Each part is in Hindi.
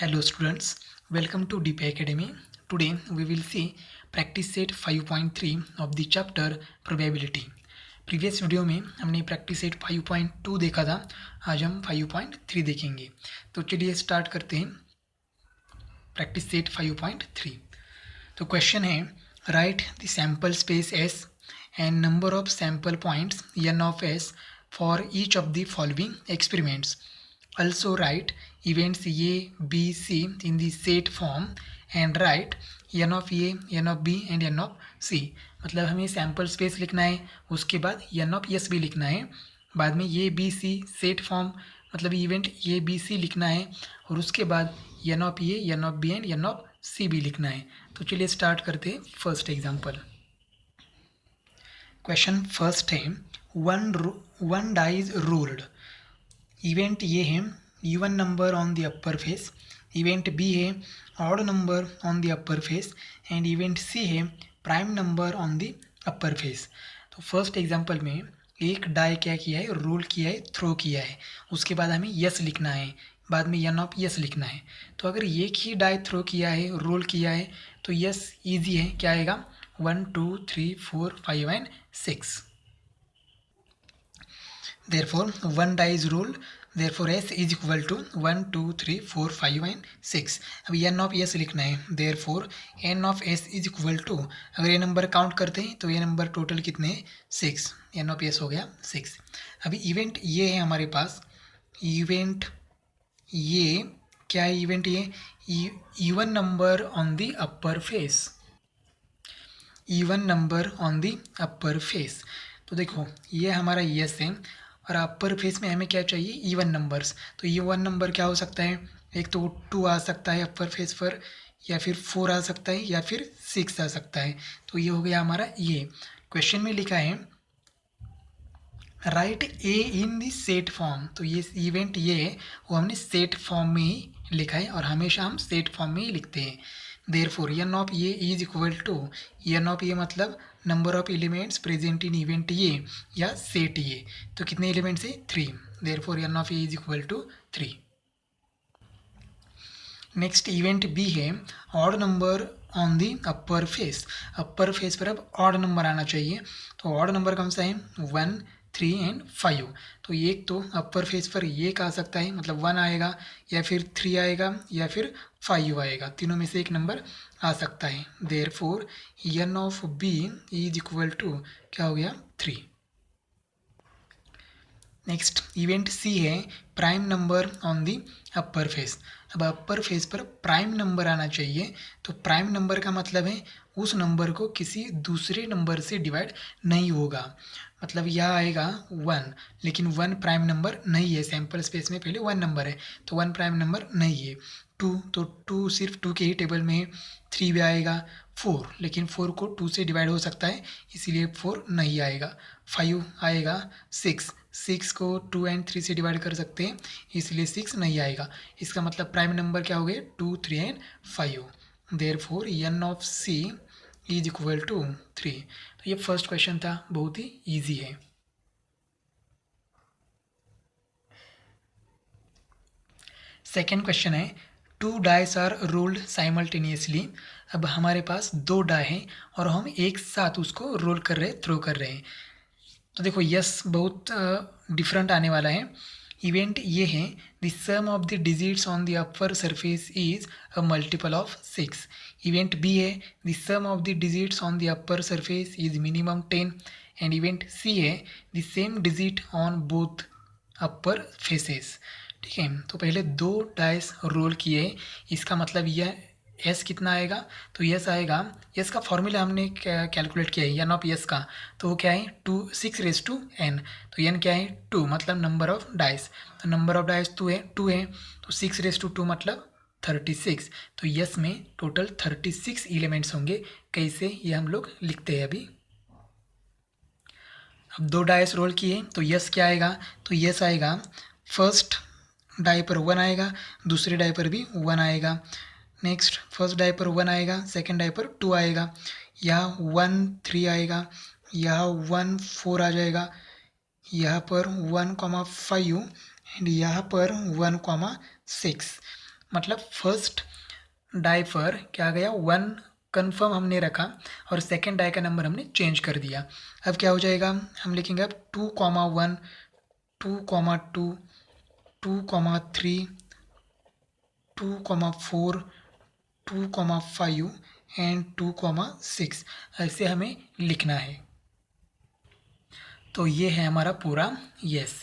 Hello students, welcome to DP Academy. Today we will see practice set 5.3 of the chapter probability. Previous video में हमने प्रैक्टिस सेट 5.2 देखा था, आज हम 5.3 देखेंगे. तो चलिए स्टार्ट करते हैं प्रैक्टिस सेट 5.3. तो क्वेश्चन है right the sample space S and number of sample points n of S for each of the following experiments. Also write events A, B, C in the set form and write n of A, n of B and n of C. मतलब हमें सैम्पल स्पेस लिखना है, उसके बाद n of S भी लिखना है, बाद में A, B, C set form मतलब इवेंट A, B, C लिखना है और उसके बाद n of A, n of B and n of C भी लिखना है. तो चलिए स्टार्ट करते हैं फर्स्ट एग्जाम्पल. क्वेश्चन फर्स्ट है one die is rolled. Event A है even number on the upper face, event B है odd number on the upper face and event C है prime number on the upper face. तो फर्स्ट एग्जांपल में एक डाई क्या किया है, रोल किया है, थ्रो किया है, उसके बाद हमें यस लिखना है, बाद में एन ऑफ यस लिखना है. तो अगर एक ही डाई थ्रो किया है, रोल किया है तो यस ईजी है, क्या आएगा 1 2 3 4 5 and 6. Therefore, one die is rolled. Therefore, S is equal to 1, 2, 3, 4, 5 and 6. अब n of S लिखना है. Therefore, n of S is equal to, अगर ये नंबर काउंट करते हैं तो ये नंबर टोटल कितने हैं 6. n of S हो गया 6. अभी इवेंट ये है हमारे पास, इवेंट ये क्या है, इवेंट ये even number on the upper face, even number on the upper face. तो देखो ये हमारा यस है और अपर फेस में हमें क्या चाहिए, इवन नंबर्स. तो इवन नंबर क्या हो सकता है, एक तो 2 आ सकता है अपर फेस पर, या फिर 4 आ सकता है, या फिर 6 आ सकता है. तो ये हो गया हमारा ये. क्वेश्चन में लिखा है right A in the set form. तो ये इवेंट ये है वो हमने सेट फॉर्म में ही लिखा है और हमेशा हम सेट फॉर्म में ही लिखते हैं. Therefore n of A is equal to, n of A मतलब number of elements present in event A या सेट ये. तो कितने एलिमेंट्स है 3. Therefore n of A is equal to 3. Next event B है odd number on the upper face. Upper face पर अब ऑड नंबर आना चाहिए. तो ऑड नंबर कौन सा है 1 3 एंड 5. तो एक तो अपर फेस पर ये आ सकता है, मतलब 1 आएगा या फिर 3 आएगा या फिर 5 आएगा, तीनों में से एक नंबर आ सकता है. Therefore n of B is equal to क्या हो गया 3. नेक्स्ट इवेंट सी है prime number on the upper face. अब अपर फेस पर प्राइम नंबर आना चाहिए. तो प्राइम नंबर का मतलब है उस नंबर को किसी दूसरे नंबर से डिवाइड नहीं होगा. मतलब यह आएगा 1, लेकिन 1 प्राइम नंबर नहीं है. सैम्पल स्पेस में पहले 1 नंबर है तो 1 प्राइम नंबर नहीं है. 2 तो 2 सिर्फ 2 के ही टेबल में है. 3 भी आएगा. 4 लेकिन 4 को 2 से डिवाइड हो सकता है इसीलिए 4 नहीं आएगा. 5 आएगा. 6 को 2 एंड 3 से डिवाइड कर सकते हैं इसलिए 6 नहीं आएगा. इसका मतलब प्राइम नंबर क्या हो गए 2 3 and 5. Therefore n of C is equal to 3. तो ये फर्स्ट क्वेश्चन था, बहुत ही इजी है. सेकेंड क्वेश्चन है 2 डाइस आर रोल्ड साइमल्टेनियसली. अब हमारे पास 2 डाई हैं और हम एक साथ उसको रोल कर रहे हैं, थ्रो कर रहे हैं. तो देखो यस बहुत डिफरेंट आने वाला है. इवेंट ये है the sum of the digits on the upper surface is a multiple of 6. Event B है the sum of the digits on the upper surface is minimum 10 and event C है the same digit on both upper faces. ठीक है, तो पहले 2 डाइस रोल किए, इसका मतलब यह एस कितना आएगा, तो यस आएगा. यस का फॉर्मूला हमने कैलकुलेट किया है n ऑफ यस का, तो वो क्या है 6 रेज टू n. तो n क्या है 2 मतलब नंबर ऑफ डाइस. तो नंबर ऑफ डाइस 2 है तो 6 रेज टू 2 मतलब 36. तो यस में टोटल 36 एलिमेंट्स होंगे. कैसे ये हम लोग लिखते हैं अभी. अब 2 डाइस रोल किए तो यस क्या आएगा, तो यस आएगा फर्स्ट डाई पर 1 आएगा, दूसरे डाई पर भी 1 आएगा. नेक्स्ट फर्स्ट डाई पर 1 आएगा, सेकेंड डाई पर 2 आएगा, यहाँ 1 3 आएगा, यहाँ 1 4 आ जाएगा, यहाँ पर 1 5 एंड यहाँ पर 1 6. मतलब फर्स्ट डाई पर क्या गया 1 कन्फर्म हमने रखा और सेकेंड डाई का नंबर हमने चेंज कर दिया। अब क्या हो जाएगा, हम लिखेंगे अब 2,1, 2,2, 2,3, 2,4, 2,5 एंड 2,6 ऐसे हमें लिखना है। तो ये है हमारा पूरा यस।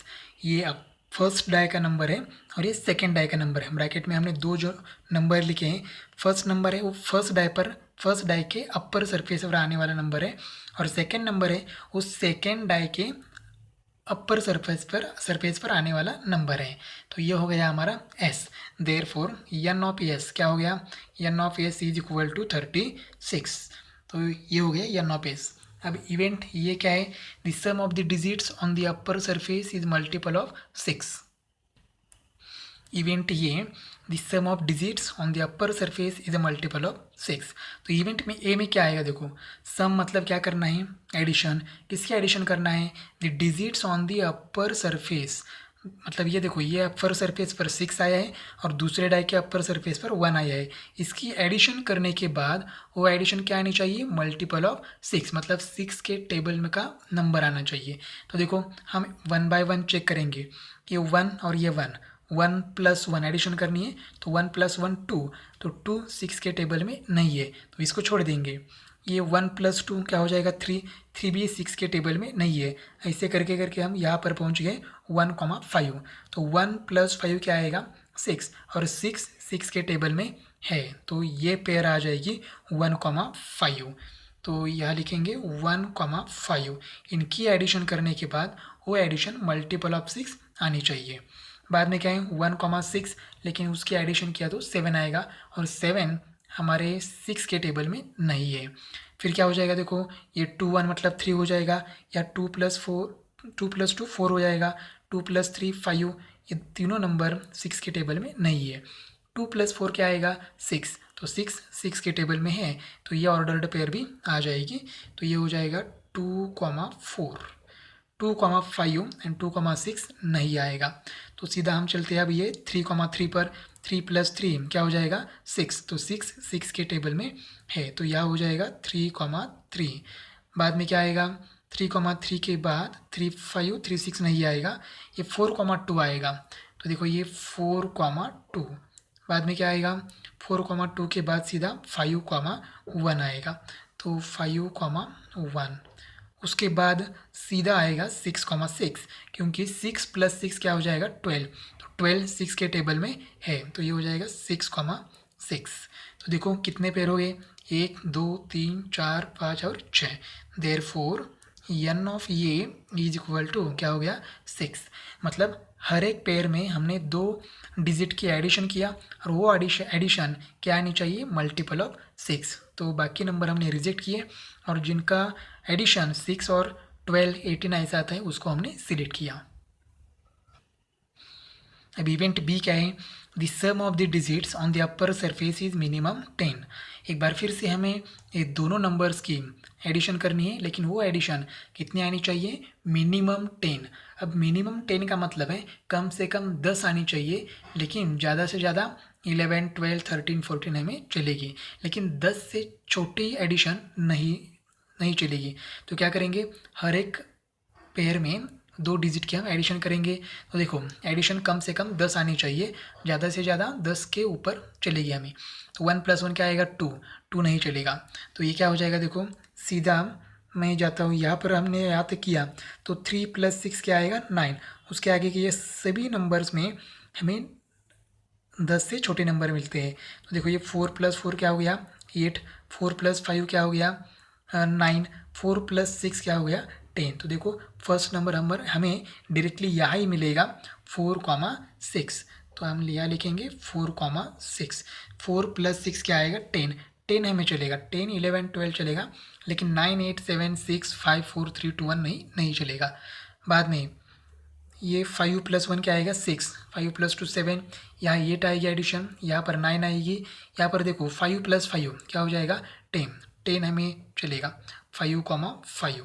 ये अब फर्स्ट डाई का नंबर है और ये सेकेंड डाई का नंबर है। ब्रैकेट में हमने दो जो नंबर लिखे हैं, फर्स्ट नंबर है वो फर्स्ट डाई के अपर सरफेस पर आने वाला नंबर है और सेकेंड नंबर है वो सेकेंड डाई के अपर सरफेस पर आने वाला नंबर है। तो ये हो गया हमारा S. Therefore N of S क्या हो गया, n of S is equal to 36। तो ये हो गया एन ऑफ एस। अब इवेंट ये क्या है, the sum of the digits on the upper surface is multiple of 6। Event A the sum of digits on the upper surface is a multiple of 6। तो इवेंट में ए में क्या आएगा, देखो सम मतलब क्या करना है, एडिशन। किसकी एडिशन करना है, the digits on the upper surface. मतलब ये देखो ये अपर सरफेस पर 6 आया है और दूसरे डाई के अपर सरफेस पर 1 आया है। इसकी एडिशन करने के बाद वो एडिशन क्या आनी चाहिए, मल्टीपल ऑफ 6, मतलब 6 के टेबल में का नंबर आना चाहिए। तो देखो हम 1 बाय 1 चेक करेंगे, ये 1 और ये 1, 1 + 1 एडिशन करनी है तो 1 + 1 2, तो 2 6 के टेबल में नहीं है तो इसको छोड़ देंगे। ये 1 + 2 क्या हो जाएगा 3, 3 भी 6 के टेबल में नहीं है। ऐसे करके करके हम यहाँ पर पहुँच गए 1,5। तो 1 + 5 क्या आएगा 6 और 6 6 के टेबल में है तो ये पेयर आ जाएगी 1,5। तो यहाँ लिखेंगे 1,5। इनकी एडिशन करने के बाद वो एडिशन मल्टीपल ऑफ 6 आनी चाहिए। बाद में क्या है 1,6, लेकिन उसकी एडिशन किया तो 7 आएगा और 7 हमारे 6 के टेबल में नहीं है। फिर क्या हो जाएगा, देखो ये 2 1 मतलब 3 हो जाएगा, या 2 + 2 4 हो जाएगा, 2 + 3 5, ये तीनों नंबर 6 के टेबल में नहीं है। 2 + 4 क्या आएगा 6, तो 6 6 के टेबल में है तो ये ऑर्डर्ड पेयर भी आ जाएगी। तो ये हो जाएगा 2,4, 2,5 एंड 2,6 नहीं आएगा। तो सीधा हम चलते हैं अब ये 3,3 पर, 3 + 3 क्या हो जाएगा 6, तो 6 6 के टेबल में है तो यह हो जाएगा 3,3। बाद में क्या आएगा 3,3 के बाद 3,5 3,6 नहीं आएगा, ये 4,2 आएगा। तो देखो ये 4,2। बाद में क्या आएगा 4,2 के बाद सीधा 5,1 आएगा, तो 5,1। उसके बाद सीधा आएगा 6,6, क्योंकि 6 + 6 क्या हो जाएगा 12, तो 12 6 के टेबल में है तो ये हो जाएगा 6,6। तो देखो कितने पेयर हो गए, 1 2 3 4 5 और 6। Therefore N of A is equal to क्या हो गया 6। मतलब हर एक पेयर में हमने 2 डिजिट की एडिशन किया और वो एडिशन क्या आनी चाहिए, मल्टीपल ऑफ 6। तो बाकी नंबर हमने रिजेक्ट किए और जिनका एडिशन 6 और 12 18 ऐसा आता है उसको हमने सिलेक्ट किया। अब इवेंट बी क्या है, the sum of the digits on the upper surface is minimum 10। एक बार फिर से हमें ये दोनों नंबर्स की एडिशन करनी है, लेकिन वो एडिशन कितनी आनी चाहिए, मिनिमम 10। अब मिनिमम 10 का मतलब है कम से कम 10 आनी चाहिए, लेकिन ज़्यादा से ज़्यादा 11 12 13 14 हमें चलेगी, लेकिन 10 से छोटी एडिशन नहीं चलेगी। तो क्या करेंगे, हर एक पेयर में 2 डिजिट की हम एडिशन करेंगे। तो देखो एडिशन कम से कम 10 आनी चाहिए, ज़्यादा से ज़्यादा 10 के ऊपर चलेगी हमें। तो 1 + 1 क्या आएगा 2, 2 नहीं चलेगा। तो ये क्या हो जाएगा, देखो सीधा मैं जाता हूँ यहाँ पर, हमने यहाँ तक किया तो 3 + 6 क्या आएगा 9। उसके आगे के ये सभी नंबर्स में हमें 10 से छोटे नंबर मिलते हैं। तो देखो ये 4 + 4 क्या हो गया 8, 4 + 5 क्या हो गया 9, 4 + 6 क्या हो गया 10। तो देखो फर्स्ट नंबर हमें डायरेक्टली यहाँ ही मिलेगा 4,6। तो हम यहाँ लिखेंगे 4,6। 4 + 6 क्या आएगा 10, 10 हमें चलेगा, 10 11 12 चलेगा, लेकिन 9 8 7 6 5 4 3 2 1 नहीं चलेगा। बाद में ये 5 + 1 क्या आएगा 6, 5 + 2 7, यहाँ 8 आएगी एडिशन, यहाँ पर 9 आएगी, यहाँ पर देखो 5 + 5 क्या हो जाएगा 10, 10 हमें चलेगा 5,5।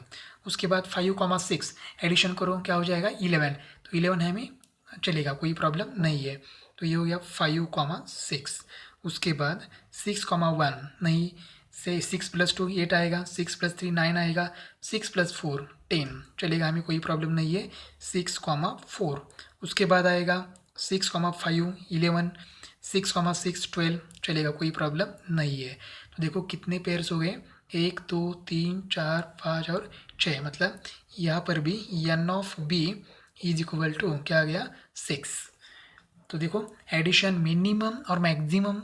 उसके बाद 5,6 एडिशन करो क्या हो जाएगा 11, तो 11 हमें चलेगा, कोई प्रॉब्लम नहीं है। तो ये हो गया 5,6। उसके बाद 6,1 नहीं, से 6 + 2 8 आएगा, 6 + 3 9 आएगा, 6 + 4 10 चलेगा, हमें कोई प्रॉब्लम नहीं है। 6,4 उसके बाद आएगा 6,5 11, 6,6 12 चलेगा, कोई प्रॉब्लम नहीं है। तो देखो कितने पेयर्स हो गए, 1 2 3 4 5 और 6, मतलब यहाँ पर भी n(b) = क्या आ गया 6। तो देखो एडिशन मिनिमम और मैक्सिमम,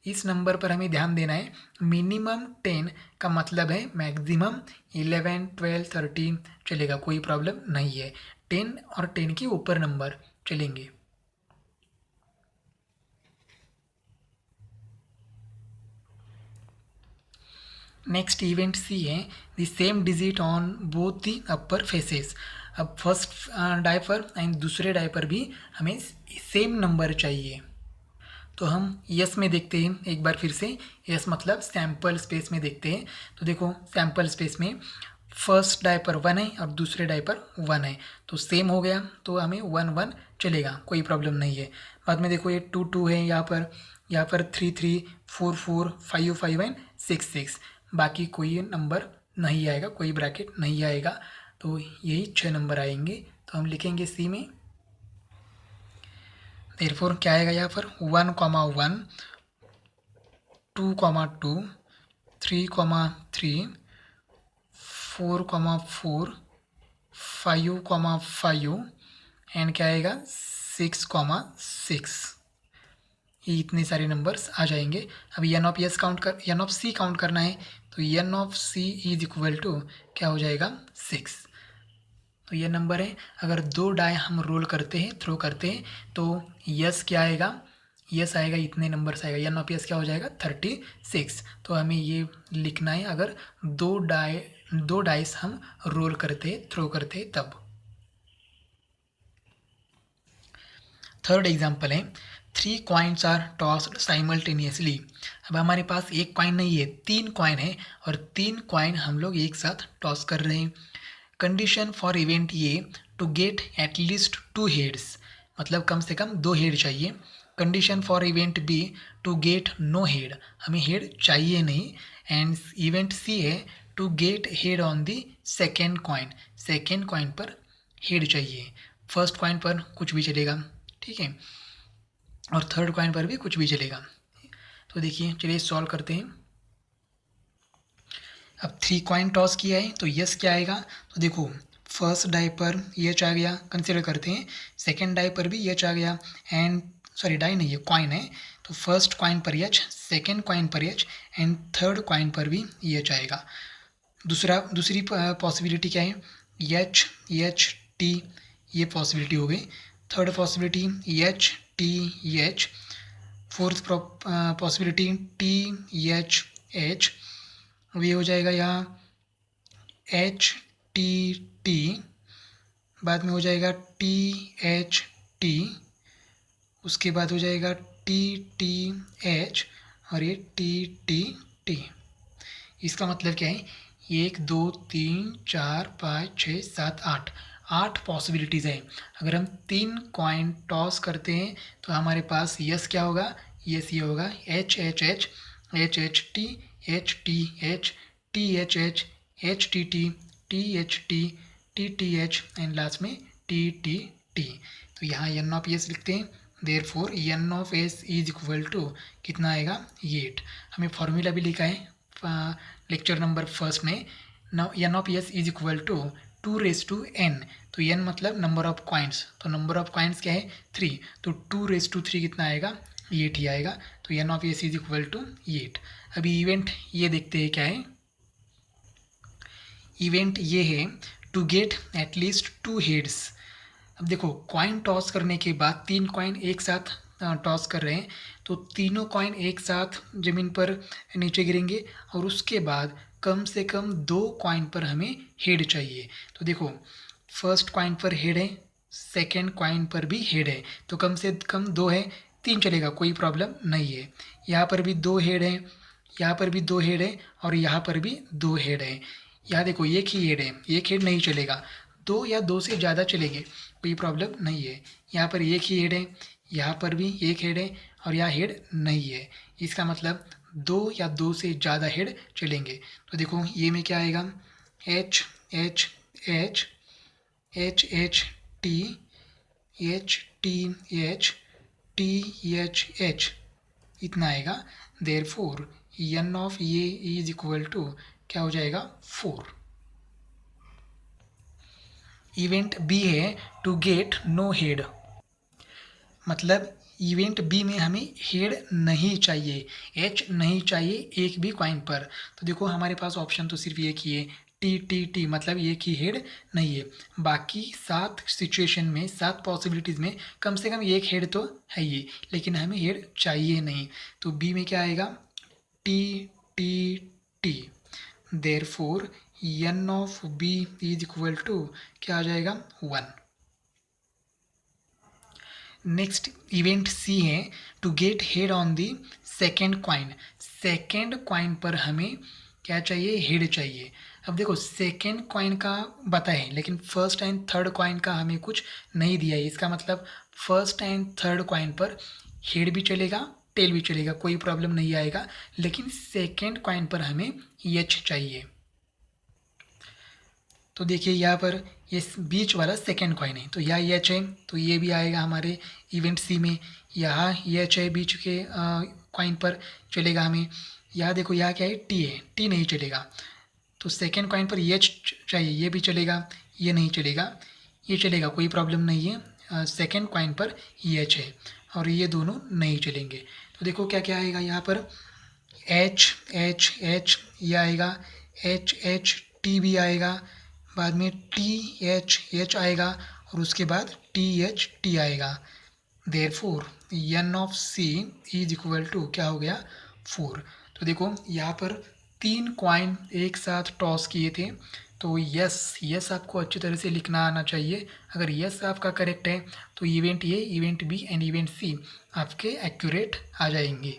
इस नंबर पर हमें ध्यान देना है। मिनिमम 10 का मतलब है मैक्सिमम 11 12 13 चलेगा, कोई प्रॉब्लम नहीं है। 10 और 10 के ऊपर नंबर चलेंगे। नेक्स्ट इवेंट सी है the same digit on both the upper faces. अब फर्स्ट डायपर एंड दूसरे डायपर भी हमें सेम नंबर चाहिए। तो हम यस में देखते हैं एक बार फिर से। यस मतलब सैम्पल स्पेस में देखते हैं। तो देखो सैम्पल स्पेस में फर्स्ट डायपर 1 है और दूसरे डायपर 1 है, तो सेम हो गया, तो हमें 1 1 चलेगा, कोई प्रॉब्लम नहीं है। बाद में देखो ये 2 2 है, यहाँ पर 3 3 4 4 5 5 एंड 6 6, बाकी कोई नंबर नहीं आएगा, कोई ब्रैकेट नहीं आएगा, तो यही 6 नंबर आएंगे। तो हम लिखेंगे सी में। देयरफॉर क्या आएगा यहाँ पर 1, 1 2, 2 3, 3 4, 4 5, 5 एंड क्या आएगा 6, 6। ये इतने सारे नंबर्स आ जाएंगे। अब एन ऑफ सी काउंट करना है, तो एन ऑफ सी = क्या हो जाएगा 6। तो ये नंबर है। अगर 2 डाई हम रोल करते हैं, थ्रो करते हैं, तो यस क्या आएगा, यस आएगा, इतने नंबर्स आएगा, एन ऑफ यस क्या हो जाएगा 36। तो हमें ये लिखना है अगर 2 डाइस हम रोल करते हैं, थ्रो करते हैं तब। थर्ड एग्जाम्पल है 3 कॉइन्स आर टॉस्ड साइमल्टेनियसली। अब हमारे पास एक कॉइन नहीं है, 3 कॉइन है और 3 कॉइन हम लोग एक साथ टॉस कर रहे हैं। Condition for event A to get at least 2 heads, मतलब कम से कम 2 हेड चाहिए। Condition for event B to get no head, हमें हेड चाहिए नहीं। एंड इवेंट सी है to get head on the second coin, second coin पर हेड चाहिए, फर्स्ट कॉइन पर कुछ भी चलेगा, ठीक है, और थर्ड कॉइन पर भी कुछ भी चलेगा। तो देखिए चलिए सॉल्व करते हैं। अब 3 कॉइन टॉस किया है, तो यस क्या आएगा, तो देखो फर्स्ट डाई पर यच आ गया, कंसिडर करते हैं। सेकेंड डाई पर भी यच आ गया, एंड सॉरी डाई नहीं है कॉइन है, तो फर्स्ट कॉइन पर यच, सेकेंड कॉइन पर यच एंड थर्ड कॉइन पर भी यच आएगा। दूसरी पॉसिबिलिटी क्या है, एच एच टी, ये पॉसिबिलिटी हो गई। Third possibility H T H, fourth possibility T H H, अब ये हो जाएगा यहाँ एच टी टी, बाद में हो जाएगा टी एच टी, उसके बाद हो जाएगा टी टी एच और ये टी टी टी। इसका मतलब क्या है, 1 2 3 4 5 6 7 8 पॉसिबिलिटीज़ है। अगर हम 3 कॉइन टॉस करते हैं तो हमारे पास यस क्या होगा, यस ये होगा H H H, H H T, H T H, T H H, H T T, T H T, T T H and last में टी टी टी। तो यहाँ एन ऑफ एस लिखते हैं। देयरफॉर एन ऑफ एस = कितना आएगा 8। हमें फॉर्मूला भी लिखा है लेक्चर नंबर फर्स्ट में। एन ऑफ एस = 2⁻n, तो n मतलब नंबर ऑफ कॉइन्स, तो नंबर ऑफ कॉइन्स क्या है 3, तो 2⁻3 कितना आएगा 8 ही आएगा। तो एन ऑफ एस = 8। अभी इवेंट ये देखते हैं क्या है। इवेंट ये है टू गेट एटलीस्ट 2 हेड्स। अब देखो कॉइन टॉस करने के बाद 3 कॉइन एक साथ टॉस कर रहे हैं, तो तीनों कॉइन एक साथ ज़मीन पर नीचे गिरेंगे और उसके बाद कम से कम 2 कॉइन पर हमें हेड चाहिए। तो देखो फर्स्ट कॉइन पर हेड है, सेकेंड कॉइन पर भी हेड है, तो कम से कम 2 है, 3 चलेगा, कोई प्रॉब्लम नहीं है। यहाँ पर भी 2 हेड है, यहाँ पर भी 2 हेड है और यहाँ पर भी 2 हेड है। यहाँ देखो एक ही हेड है, एक हेड नहीं चलेगा, 2 या 2 से ज़्यादा चलेंगे, कोई प्रॉब्लम नहीं है। यहाँ पर एक ही हेड है, यहाँ पर भी एक हेड है और यहाँ हेड नहीं है। इसका मतलब दो या दो से ज़्यादा हेड चलेंगे। तो देखो ये में क्या आएगा, H H H H H T H T H T H H इतना आएगा। Therefore N of A is equal to क्या हो जाएगा, 4। इवेंट बी है टू गेट नो हेड, मतलब इवेंट बी में हमें हेड नहीं चाहिए, एच नहीं चाहिए एक भी कॉइन पर। तो देखो हमारे पास ऑप्शन तो सिर्फ एक ही है, टी टी टी, मतलब एक ही हेड नहीं है। बाकी 7 सिचुएशन में, 7 पॉसिबिलिटीज़ में कम से कम एक हेड तो है ही, लेकिन हमें हेड चाहिए नहीं। तो बी में क्या आएगा, T T T. Therefore N of B is equal to क्या आ जाएगा, 1। नेक्स्ट इवेंट सी है to get head on the second coin. Second coin पर हमें क्या चाहिए, हेड चाहिए। अब देखो सेकेंड क्वाइन का बताए, लेकिन फर्स्ट एंड थर्ड क्वाइन का हमें कुछ नहीं दिया है। इसका मतलब फर्स्ट एंड थर्ड क्वाइन पर हेड भी चलेगा, टेल भी चलेगा, कोई प्रॉब्लम नहीं आएगा, लेकिन सेकेंड क्वाइन पर हमें एच चाहिए। तो देखिए यहाँ पर ये बीच वाला सेकेंड कॉइन है, तो यहाँ एच है, तो ये भी आएगा हमारे इवेंट सी में। यहाँ एच है बीच के कॉइन पर, चलेगा हमें। यहाँ देखो यहाँ क्या है, टी है, टी नहीं चलेगा। तो सेकेंड कॉइन पर एच चाहिए, ये भी चलेगा, ये नहीं चलेगा, ये चलेगा, कोई प्रॉब्लम नहीं है। सेकेंड कॉइन पर एच है और ये दोनों नहीं चलेंगे। तो देखो क्या क्या आएगा यहाँ पर, एच एच एच ये आएगा, एच एच टी भी आएगा, बाद में टी एच एच आएगा और उसके बाद टी एच टी आएगा। Therefore N of C is equal to क्या हो गया, 4। तो देखो यहाँ पर 3 क्वाइन एक साथ टॉस किए थे, तो यस यस आपको अच्छी तरह से लिखना आना चाहिए। अगर यस आपका करेक्ट है तो event A, event B and event C आपके एक्यूरेट आ जाएंगे।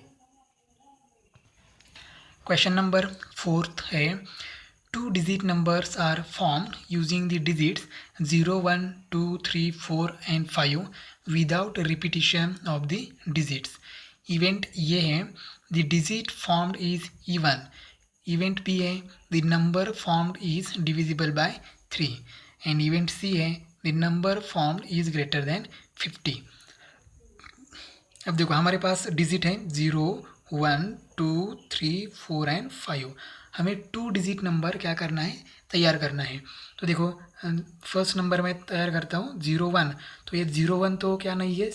क्वेश्चन नंबर 4 है, 2 digit numbers are formed using the digits 0, 1, 2, 3, 4 and 5 without repetition of the digits. Event ये है, the digit formed is even. Event B है, the number formed is divisible by 3. And event C है, the number formed is greater than 50. अब देखो हमारे पास डिजिट है 0, 1, 2, 3, 4 एंड 5। हमें 2 डिजिट नंबर क्या करना है, तैयार करना है। तो देखो फर्स्ट नंबर मैं तैयार करता हूँ 0, 1। तो ये 0, 1 तो क्या नहीं है,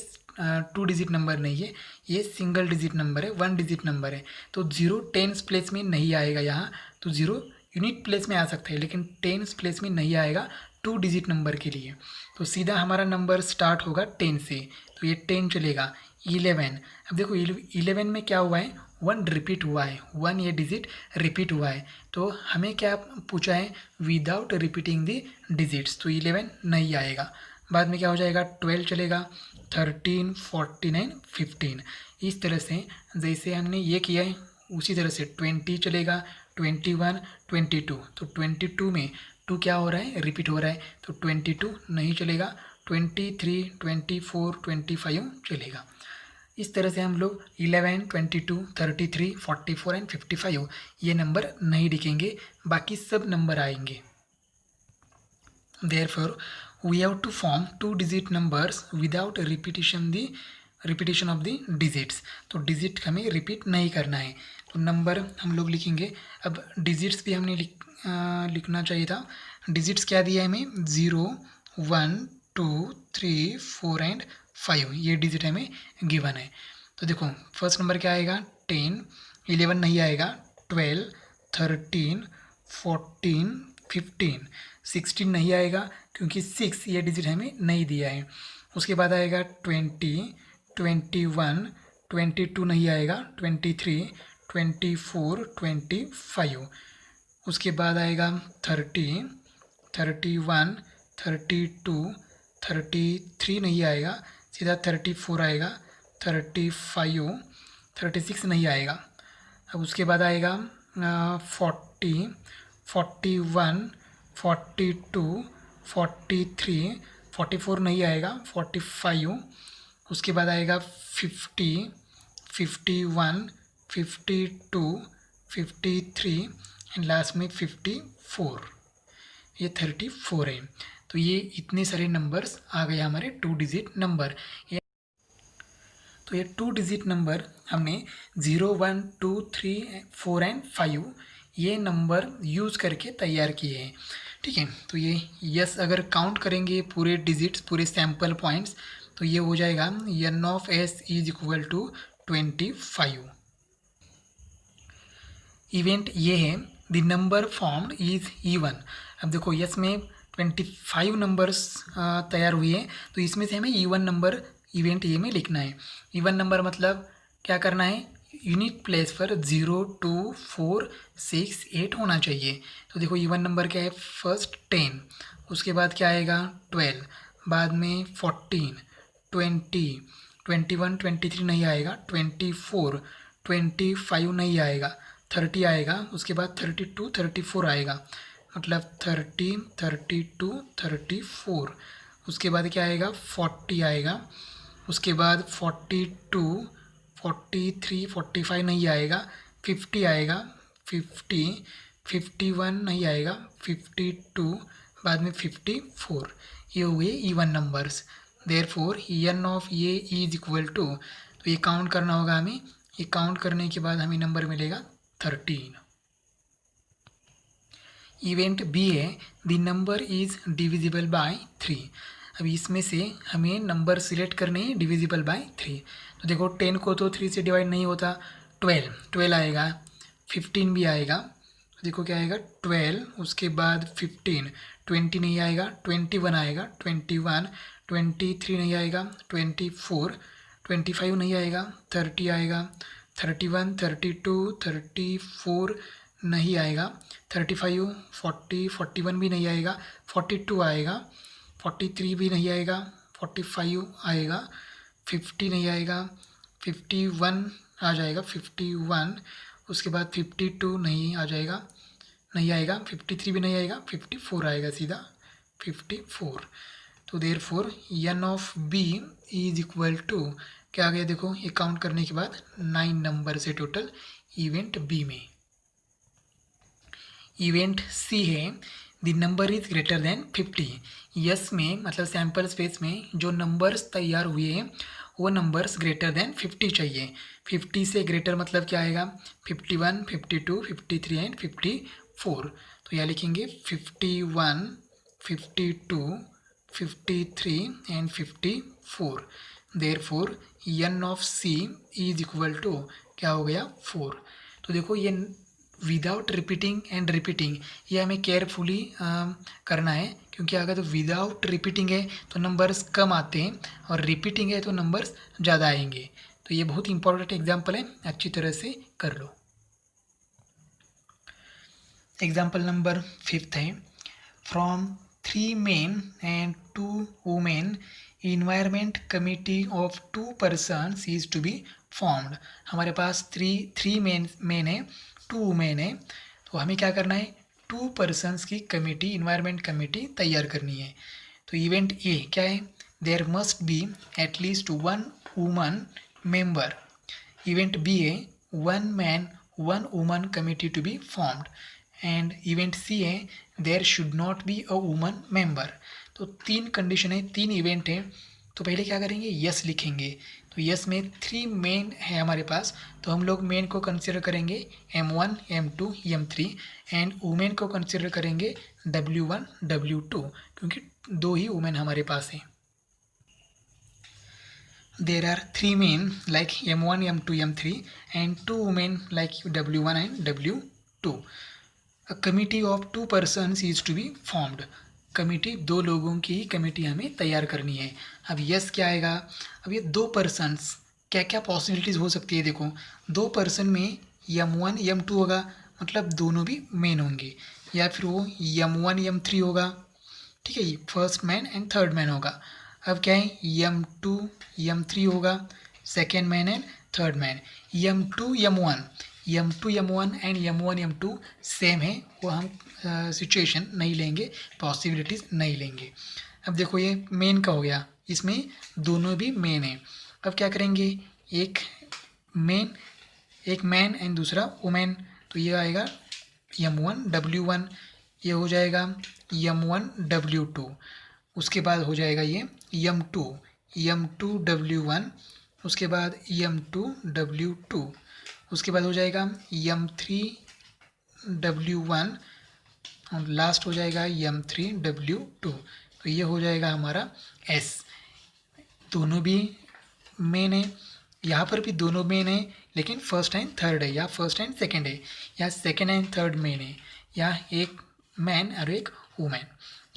2 डिजिट नंबर नहीं है, ये सिंगल डिजिट नंबर है, 1 डिजिट नंबर है। तो 0 टेंस प्लेस में नहीं आएगा यहाँ, तो 0 यूनिट प्लेस में आ सकता है, लेकिन टेंस प्लेस में नहीं आएगा 2 डिजिट नंबर के लिए। तो सीधा हमारा नंबर स्टार्ट होगा 10 से, तो ये 10 चलेगा। 11, अब देखो 11 में क्या हुआ है, 1 रिपीट हुआ है, 1 ये डिजिट रिपीट हुआ है। तो हमें क्या पूछा है, विदाउट रिपीटिंग द डिजिट्स, तो 11 नहीं आएगा। बाद में क्या हो जाएगा, 12 चलेगा, 13, 14 एंड 15। इस तरह से जैसे हमने ये किया है उसी तरह से 20 चलेगा, 21, 22। तो 22 में 2 क्या हो रहा है, रिपीट हो रहा है, तो 22 नहीं चलेगा, 23, 24, 25 चलेगा। इस तरह से हम लोग 11, 22, 33, 44 एंड 55 ये नंबर नहीं लिखेंगे, बाकी सब नंबर आएंगे। Therefore, we have to form 2 digit numbers without repetition of the digits. तो डिजिट हमें रिपीट नहीं करना है, तो नंबर हम लोग लिखेंगे। अब डिजिट्स भी हमने लिखना चाहिए था। डिजिट्स क्या दिया है हमें, 0, 1, 2, 3, 4 एंड 5 ये डिजिट हमें गिवन है। तो देखो फर्स्ट नंबर क्या आएगा, 10, 11 नहीं आएगा, 12, 13, 14, 15, 16 नहीं आएगा क्योंकि 6 ये डिजिट हमें नहीं दिया है। उसके बाद आएगा 20, 21, 22 नहीं आएगा, 23, 24, 25। उसके बाद आएगा 30, 31, 32, 33 नहीं आएगा, सीधा 34 आएगा, 35, 36 नहीं आएगा। अब उसके बाद आएगा 40, 41, 42, 43, 44 नहीं आएगा, 45, उसके बाद आएगा 50, 51, 52, 53 एंड लास्ट में 54, ये 34 है। तो ये इतने सारे नंबर्स आ गए हमारे 2 डिजिट नंबर। तो ये 2 डिजिट नंबर हमने 0, 1, 2, 3, 4 एंड 5 ये नंबर यूज़ करके तैयार किए हैं। ठीक है, तो ये यस अगर काउंट करेंगे पूरे डिजिट्स, पूरे सैम्पल पॉइंट्स, तो ये हो जाएगा n of s is equal to 25। Event A है the number formed is even. अब देखो यस में 25 नंबर्स तैयार हुए हैं, तो इसमें से हमें इवन नंबर इवेंट ये में लिखना है। इवन नंबर मतलब क्या करना है, यूनिट प्लेस पर 0, 2, 4, 6, 8 होना चाहिए। तो देखो इवन नंबर क्या है, फर्स्ट 10, उसके बाद क्या आएगा 12, बाद में 14, 20, 21, 23 नहीं आएगा, 24, 25 नहीं आएगा, 30 आएगा, उसके बाद 32, 34 आएगा, मतलब 30, 32, 34, उसके बाद क्या आएगा 40 आएगा, उसके बाद 42, 43, 45 नहीं आएगा, 50 आएगा, 50, 51 नहीं आएगा, 52, बाद में 54, ये हुए even numbers. Therefore n of A is equal to, तो ये काउंट करना होगा हमें, ये काउंट करने के बाद हमें नंबर मिलेगा 13। इवेंट बी है the number is divisible by 3। अब इसमें से हमें नंबर सिलेक्ट करने हैं डिविजिबल बाय 3। तो देखो 10 को तो 3 से डिवाइड नहीं होता, 12 आएगा, 15 भी आएगा, देखो क्या आएगा 12, उसके बाद 15, 20 नहीं आएगा, 21 आएगा, 21, 23 नहीं आएगा, 24, 25 नहीं आएगा, 30 आएगा, 31, 32, 34 नहीं आएगा, 35, 40, 41 भी नहीं आएगा, 42 आएगा, 43 भी नहीं आएगा, 45 आएगा, 50 नहीं आएगा, 51 आ जाएगा, 51, उसके बाद 52 नहीं आ जाएगा, नहीं आएगा, 53 भी नहीं आएगा, 54 आएगा सीधा 54। तो therefore n of b is equal to क्या आ गया, देखो ये काउंट करने के बाद 9 नंबर से टोटल इवेंट बी में। इवेंट सी है the number is greater then 50। Yes में मतलब सैम्पल स्पेस में जो नंबर्स तैयार हुए हैं वो नंबर्स ग्रेटर देन 50 चाहिए। 50 से ग्रेटर मतलब क्या आएगा, 51, 52, 53 एंड 54। तो यहाँ लिखेंगे 51, 52, 53 and 54। Therefore n of c is equal to क्या हो गया 4। तो देखो ये विदाउट रिपीटिंग एंड रिपीटिंग ये हमें केयरफुली करना है, क्योंकि अगर तो विदाउट रिपीटिंग है तो नंबर्स कम आते हैं और रिपीटिंग है तो नंबर्स ज़्यादा आएंगे। तो ये बहुत इंपॉर्टेंट एग्जाम्पल है, अच्छी तरह से कर लो। एग्जाम्पल नंबर 5 है, from 3 men and 2 women environment committee of 2 persons is to be formed. हमारे पास थ्री मेन है, 2 वुमेन है, तो हमें क्या करना है 2 persons की कमेटी, इन्वायरमेंट कमेटी तैयार करनी है। तो इवेंट ए क्या है, there must be at least 1 woman member. Event B है 1 man 1 woman committee to be formed. And event C है there should not be a woman member. तो 3 कंडीशन है, 3 इवेंट है, तो पहले क्या करेंगे यस लिखेंगे। तो यस में 3 मेन है हमारे पास, तो हम लोग मेन को कंसिडर करेंगे M1, M2, M3 and women को कंसिडर करेंगे W1, W2, क्योंकि 2 ही वुमेन हमारे पास हैं। There are 3 men like M1, M2, M3 and 2 women like W1 and W2. A committee of 2 persons is to be formed. Committee 2 लोगों की ही कमेटी हमें तैयार करनी है। अब यस क्या आएगा, अब ये 2 पर्सनस क्या क्या पॉसिबिलिटीज़ हो सकती है, देखो 2 पर्सन में M1, M2 होगा, मतलब दोनों भी मेन होंगे, या फिर वो M1, M3 होगा, ठीक है, ये first man and third man होगा। अब क्या है M2, M3 होगा, second man and third man. M2, M1 and M1, M2 same है, वो हम सिचुएशन नहीं लेंगे, पॉसिबिलिटीज़ नहीं लेंगे। अब देखो ये मेन का हो गया, इसमें दोनों भी मेन है। अब क्या करेंगे, एक मैन एंड दूसरा वुमेन, तो ये आएगा M1W1, ये हो जाएगा M1W2, उसके बाद हो जाएगा ये M2W1, उसके बाद M2W2, उसके बाद हो जाएगा M3W1 और लास्ट हो जाएगा M3W2। तो ये हो जाएगा हमारा S। दोनों भी मेन है, यहाँ पर भी दोनों मेन है, लेकिन फर्स्ट एंड थर्ड है, या फर्स्ट एंड सेकंड है, या सेकंड एंड थर्ड मेन है, या एक मैन और एक वुमेन।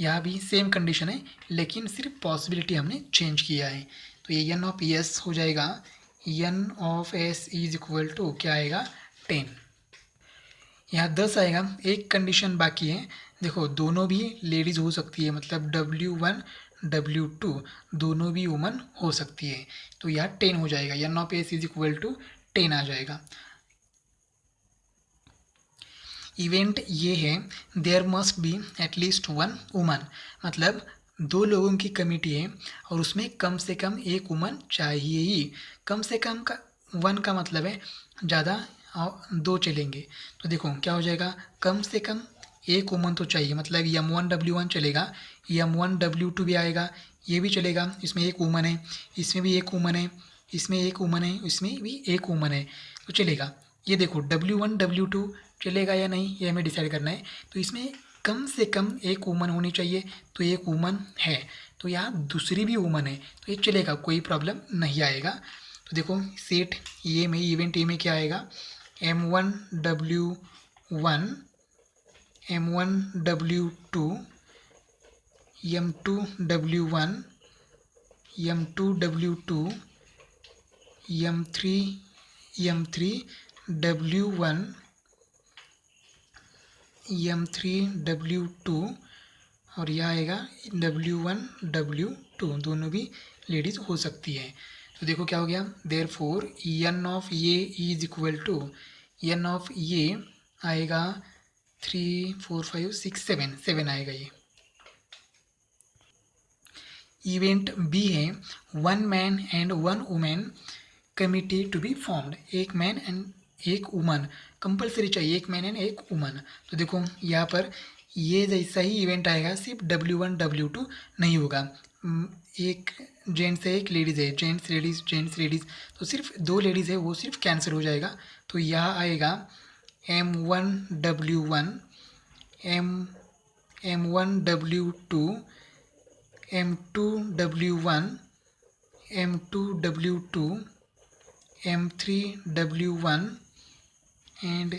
यहाँ भी सेम कंडीशन है, लेकिन सिर्फ पॉसिबिलिटी हमने चेंज किया है। तो ये N ऑफ S हो जाएगा, N of S is equal to क्या आएगा 10। यहाँ 10 आएगा, एक कंडीशन बाकी है। देखो दोनों भी लेडीज़ हो सकती है, मतलब W1 W2 दोनों भी वुमन हो सकती है, तो यहाँ 10 हो जाएगा, N of S is equal to 10 आ जाएगा। इवेंट ये है, there must be at least one woman, मतलब 2 लोगों की कमिटी है और उसमें कम से कम एक वुमन चाहिए ही। कम से कम का 1 का मतलब है ज़्यादा, 2 चलेंगे। तो देखो क्या हो जाएगा, कम से कम एक वुमन तो चाहिए, मतलब M1W1 चलेगा, M1W2 भी आएगा, ये भी चलेगा, इसमें एक वुमन है, इसमें भी एक वुमन है, इसमें एक वुमन है, इसमें भी एक वुमन है, तो चलेगा। ये देखो W1 W2 चलेगा या नहीं, ये हमें डिसाइड करना है। तो इसमें कम से कम एक वुमन होनी चाहिए, तो एक वुमन है, तो यहाँ दूसरी भी वुमन है, तो ये चलेगा, कोई प्रॉब्लम नहीं आएगा। तो देखो सेट ये में, इवेंट ए में क्या आएगा, M1W1 M1W2 M2W1 M2W2 M3W1 M3W2 और यह आएगा W1 W2, दोनों भी लेडीज़ हो सकती है। तो देखो क्या हो गया, therefore N of A is equal to, N of A आएगा 3 4 5 6 7 आएगा ये। इवेंट बी है, 1 man and 1 women committee to be formed, एक मैन एंड एक वुमन कंपलसरी चाहिए, एक मैन एंड एक वुमन। तो देखो यहाँ पर ये जैसा ही इवेंट आएगा, सिर्फ W1 W2 नहीं होगा, एक जेंट्स है एक लेडीज़ है, जेंट्स लेडीज़, तो सिर्फ 2 लेडीज़ है, वो सिर्फ कैंसिल हो जाएगा। तो यहाँ आएगा M1W1 M1W2 M2W1 M2W2 M3W1 and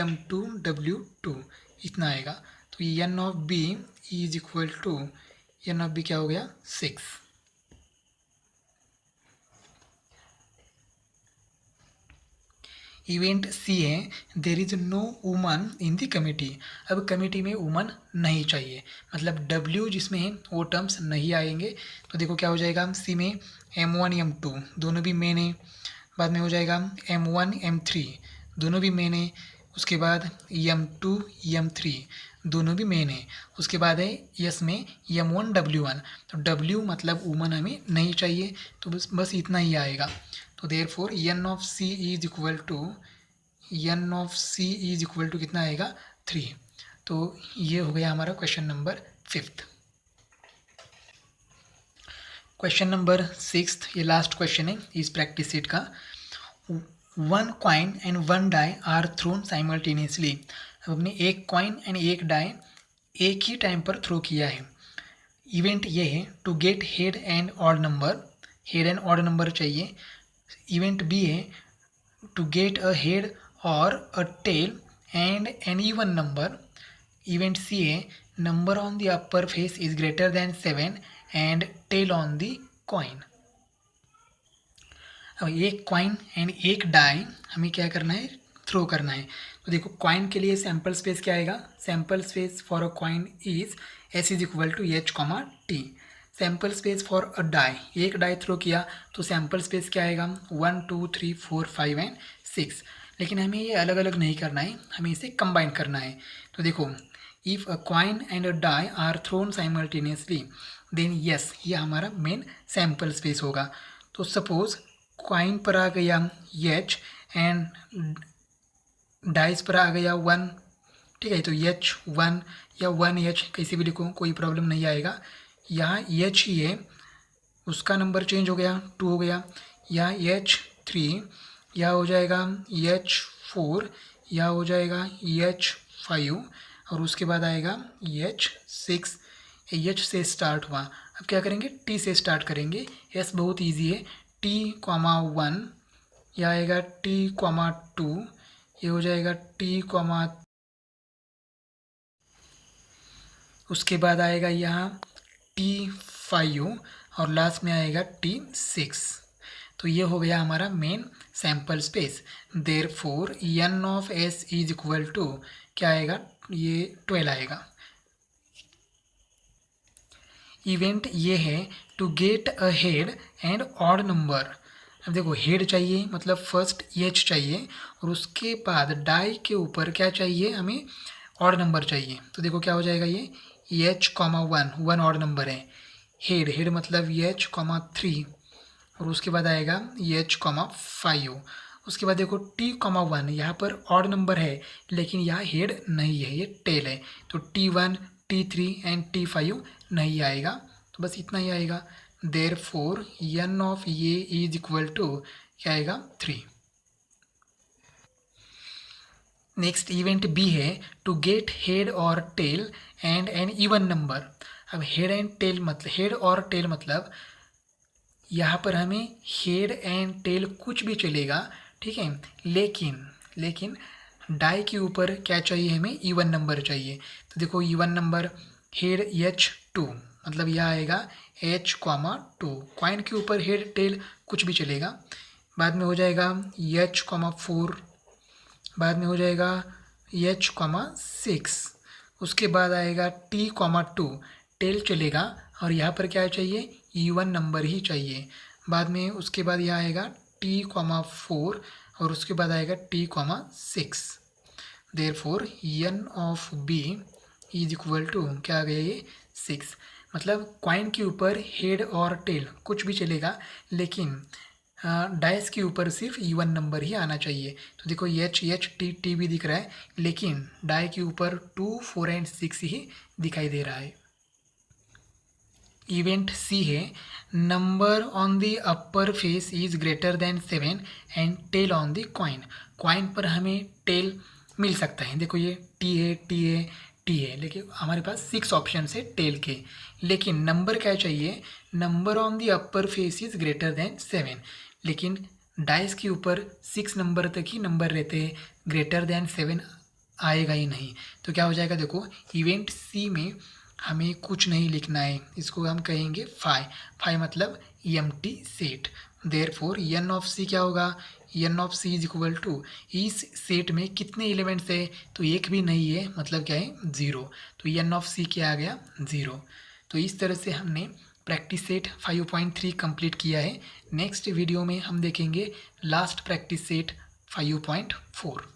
M2W2, इतना आएगा। तो N of B is equal to, N of B क्या हो गया 6। इवेंट सी है, there is no woman in the committee, अब कमिटी में वुमन नहीं चाहिए, मतलब W जिसमें है वो टर्म्स नहीं आएंगे। तो देखो क्या हो जाएगा, सी में M1 M2 दोनों भी मेन है, बाद में हो जाएगा M1 M3 दोनों भी मेन है, उसके बाद M2 M3 दोनों भी मेन है, उसके बाद है यस में M1 W1, तो W मतलब वुमन हमें नहीं चाहिए, तो बस इतना ही आएगा। तो therefore N of C is equal to, N of C is equal to कितना आएगा 3। तो ये हो गया हमारा क्वेश्चन नंबर 5। क्वेश्चन नंबर 6, ये लास्ट क्वेश्चन है इस प्रैक्टिस सेट का। 1 coin and 1 die are thrown simultaneously, अब हमने एक कॉइन एंड एक डाई एक ही टाइम पर थ्रो किया है। इवेंट ये है, to get head and odd number, head and odd number चाहिए। इवेंट बी है, टू गेट अ हेड और a tail and an even number. Event C है, number on the upper face is greater than 7 and tail on the coin. अब एक कॉइन एंड एक डाई हमें क्या करना है, थ्रो करना है। तो देखो कॉइन के लिए सैम्पल स्पेस क्या आएगा, sample space for a coin is S is equal to H, T। Sample space for a die, एक डाई थ्रो किया तो सैम्पल स्पेस क्या आएगा 1 2 3 4 5 एंड 6। लेकिन हमें ये अलग अलग नहीं करना है, हमें इसे कंबाइन करना है। तो देखो, if a coin and a die are thrown simultaneously, then S ये हमारा मेन सैम्पल स्पेस होगा। तो सपोज क्वाइन पर आ गया एच एंड डाइस पर आ गया 1, ठीक है, तो H1 या 1H कैसे भी लिखो कोई प्रॉब्लम नहीं आएगा। यहाँ H ही है, उसका नंबर चेंज हो गया 2 हो गया। यहाँ H3, यहाँ हो जाएगा H4, यहाँ हो जाएगा H5 और उसके बाद आएगा H6। H से स्टार्ट हुआ, अब क्या करेंगे T से स्टार्ट करेंगे। S बहुत इजी है, T,1, यह आएगा T,2, ये हो जाएगा T, उसके बाद आएगा यहाँ T5 और लास्ट में आएगा T6। तो ये हो गया हमारा main sample space. Therefore n of s is equal to क्या आएगा, ये 12 आएगा। इवेंट ये है to get a head and odd number. अब देखो हेड चाहिए मतलब फर्स्ट H चाहिए और उसके बाद डाई के ऊपर क्या चाहिए हमें, ऑड नंबर चाहिए। तो देखो क्या हो जाएगा, ये H,1 1 ऑड नंबर है। हेड मतलब H,3 और उसके बाद आएगा H,5। उसके बाद देखो T,1 यहाँ पर ऑड नंबर है लेकिन यहाँ हेड नहीं है, ये टेल है। तो T1, T3 एंड T5 नहीं आएगा, तो बस इतना ही आएगा। Therefore n of A is equal to क्या आएगा 3। नेक्स्ट इवेंट बी है टू गेट हेड और tail and an even number. अब हेड एंड टेल मतलब हेड और टेल मतलब यहाँ पर हमें हेड एंड टेल कुछ भी चलेगा, ठीक है, लेकिन डाई के ऊपर क्या चाहिए, हमें इवन नंबर चाहिए। तो देखो इवन नंबर हेड H2 मतलब यह आएगा H,2। कॉइन के ऊपर हेड टेल कुछ भी चलेगा। बाद में हो जाएगा H,4, बाद में हो जाएगा H,6, उसके बाद आएगा T,2 टेल चलेगा और यहाँ पर क्या चाहिए, इवन नंबर ही चाहिए। बाद में उसके बाद यहाँ आएगा T,4 और उसके बाद आएगा T,6। Therefore n of b is equal to क्या आ गया, ये 6। मतलब कॉइन के ऊपर हेड और टेल कुछ भी चलेगा लेकिन डाइस के ऊपर सिर्फ इवन नंबर ही आना चाहिए। तो देखो H भी दिख रहा है लेकिन डाई के ऊपर 2, 4 एंड 6 ही दिखाई दे रहा है। इवेंट सी है number on the upper face is greater than 7 and tail on the coin. Coin पर हमें टेल मिल सकता है, देखो ये T है लेकिन हमारे पास 6 ऑप्शन है टेल के, लेकिन नंबर क्या चाहिए, number on the upper face is greater than 7, लेकिन डाइस के ऊपर 6 नंबर तक ही नंबर रहते हैं, ग्रेटर देन 7 आएगा ही नहीं। तो क्या हो जाएगा, देखो इवेंट सी में हमें कुछ नहीं लिखना है, इसको हम कहेंगे फाई मतलब empty set. Therefore n of C क्या होगा, n of C is equal to इस सेट में कितने एलिमेंट्स है, तो एक भी नहीं है मतलब क्या है 0, तो n ऑफ सी क्या आ गया 0। तो इस तरह से हमने प्रैक्टिस सेट 5.3 कंप्लीट किया है। नेक्स्ट वीडियो में हम देखेंगे लास्ट प्रैक्टिस सेट 5.4।